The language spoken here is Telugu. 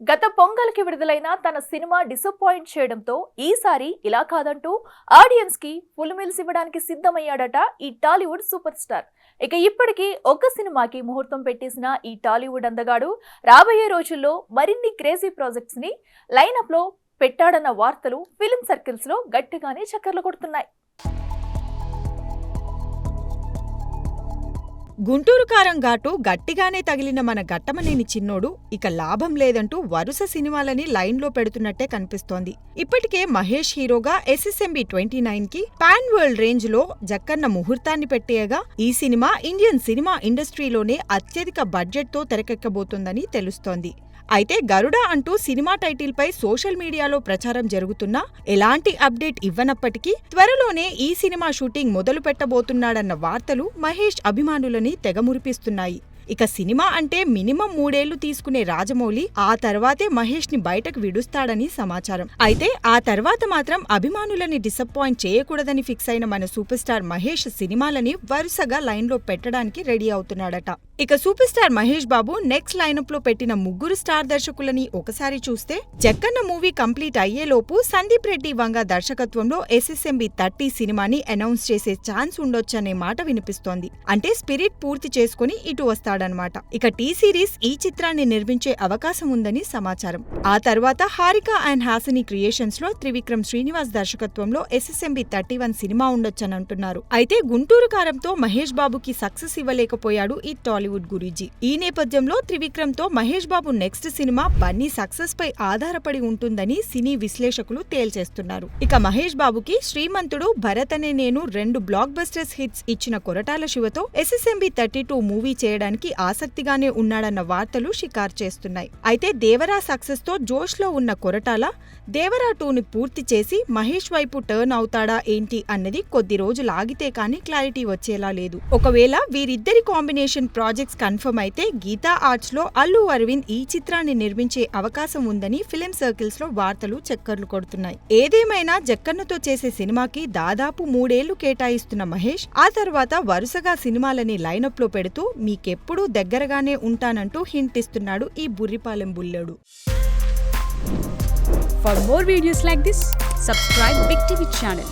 గత పొంగల్కి విడుదలైన తన సినిమా డిసప్పాయింట్ చేయడంతో ఈసారి ఇలా కాదంటూ ఆడియన్స్ కి ఫుల్ మీల్స్ ఇవ్వడానికి సిద్ధమయ్యాడట ఈ టాలీవుడ్ సూపర్ స్టార్. ఇక ఇప్పటికీ ఒక్క సినిమాకి ముహూర్తం పెట్టేసిన ఈ టాలీవుడ్ అందగాడు రాబోయే రోజుల్లో మరిన్ని క్రేజీ ప్రాజెక్ట్స్ ని లైనప్ లో పెట్టాడన్న వార్తలు ఫిలిం సర్కిల్స్ లో గట్టిగానే చక్కర్లు కొడుతున్నాయి. గుంటూరు కారం ఘాటు గట్టిగానే తగిలిన మన గట్టమనేని చిన్నోడు ఇక లాభం లేదంటూ వరుస సినిమాలని లైన్లో పెడుతున్నట్టే కనిపిస్తోంది. ఇప్పటికే మహేష్ హీరోగా SSMB 29 కి పాన్ వరల్డ్ రేంజ్ లో జక్కన్న ముహూర్తాన్ని పెట్టేయగా ఈ సినిమా ఇండియన్ సినిమా ఇండస్ట్రీలోనే అత్యధిక బడ్జెట్ తో తెరకెక్కబోతోందని తెలుస్తోంది. అయితే గరుడ అంటూ సినిమా టైటిల్ పై సోషల్ మీడియాలో ప్రచారం జరుగుతున్నా ఎలాంటి అప్డేట్ ఇవ్వనప్పటికీ త్వరలోనే ఈ సినిమా షూటింగ్ మొదలు పెట్టబోతున్నాడన్న వార్తలు మహేష్ అభిమానులని తెగమురిపిస్తున్నాయి. ఇక సినిమా అంటే మినిమం 3 ఏళ్లు తీసుకునే రాజమౌళి ఆ తర్వాతే మహేష్ ని బయటకు విడుస్తాడని సమాచారం. అయితే ఆ తర్వాత మాత్రం అభిమానులని డిసప్పాయింట్ చేయకూడదని ఫిక్స్ అయిన మన సూపర్ స్టార్ మహేష్ సినిమాలని వరుసగా లైన్ లో పెట్టడానికి రెడీ అవుతున్నాడట. ఇక super star Mahesh Babu next lineup లో పెట్టిన ముగ్గురు స్టార్ దర్శకులని ఒకసారి చూస్తే జక్కన్న మూవీ కంప్లీట్ అయ్యేలోపు సందీప్ రెడ్డి వంగ దర్శకత్వంలో SSMB 30 సినిమాని అనౌన్స్ చేసే ఛాన్స్ ఉండొచ్చనే మాట వినిపిస్తోంది. అంటే స్పిరిట్ పూర్తి చేసుకుని ఇటు వస్తాడనమాట. ఇక టీ సిరీస్ ఈ చిత్రాన్ని నిర్మించే అవకాశం ఉందని సమాచారం. ఆ తర్వాత హారిక అండ్ హాసిని క్రియేషన్స్ లో త్రివిక్రమ్ శ్రీనివాస్ దర్శకత్వంలో SSMB 31 సినిమా ఉండొచ్చనంటున్నారు. అయితే గుంటూరు కారంతో మహేష్ బాబుకి సక్సెస్ ఇవ్వలేకపోయాడు ఈ టాలీవుడ్ గురూజీ. ఈ నేపథ్యంలో త్రివిక్రమ్ తో Mahesh Babu next cinema Bunny success పై ఆధారపడి ఉంటుందని సినీ విశ్లేషకులు తేల్చేస్తున్నారు. ఇక మహేష్ బాబుకి శ్రీమంతుడు, భరత్ అనే నేను 2 బ్లాక్ బస్టర్స్ హిట్స్ ఇచ్చిన కొరటాల శివతో SSMB 32 మూవీ చేయడానికి ఆసక్తిగానే ఉన్నాడన్న వార్తలు షికారు చేస్తున్నాయి. అయితే దేవరా సక్సెస్ తో జోష్ లో ఉన్న కొరటాల దేవరా 2ని పూర్తి చేసి మహేష్ వైపు టర్న్ అవుతాడా ఏంటి అన్నది కొద్ది రోజులు ఆగితే కానీ క్లారిటీ వచ్చేలా లేదు. ఒకవేళ వీరిద్దరి కాంబినేషన్ ప్రాజెక్ట్స్ కన్ఫర్మ్ అయితే గీతా ఆర్ట్స్ లో అల్లు అరవింద్ ఈ చిత్రాన్ని నిర్మించే అవకాశం ఉందని ఫిలిం సర్కిల్స్ లో వార్తలు చక్కర్లు కొడుతున్నాయి. ఏదేమైనా జక్కన్నతో చేసే సినిమాకి దాదాపు 3 ఏళ్లు కేటాయిస్తున్న మహేష్ ఆ తర్వాత వరుసగా సినిమాలని లైనప్ లో పెడుతూ మీకెప్పుడూ దగ్గరగానే ఉంటానంటూ హింట్ ఇస్తున్నాడు ఈ Burripalem Bullodu. For more videos like this, subscribe Big TV channel.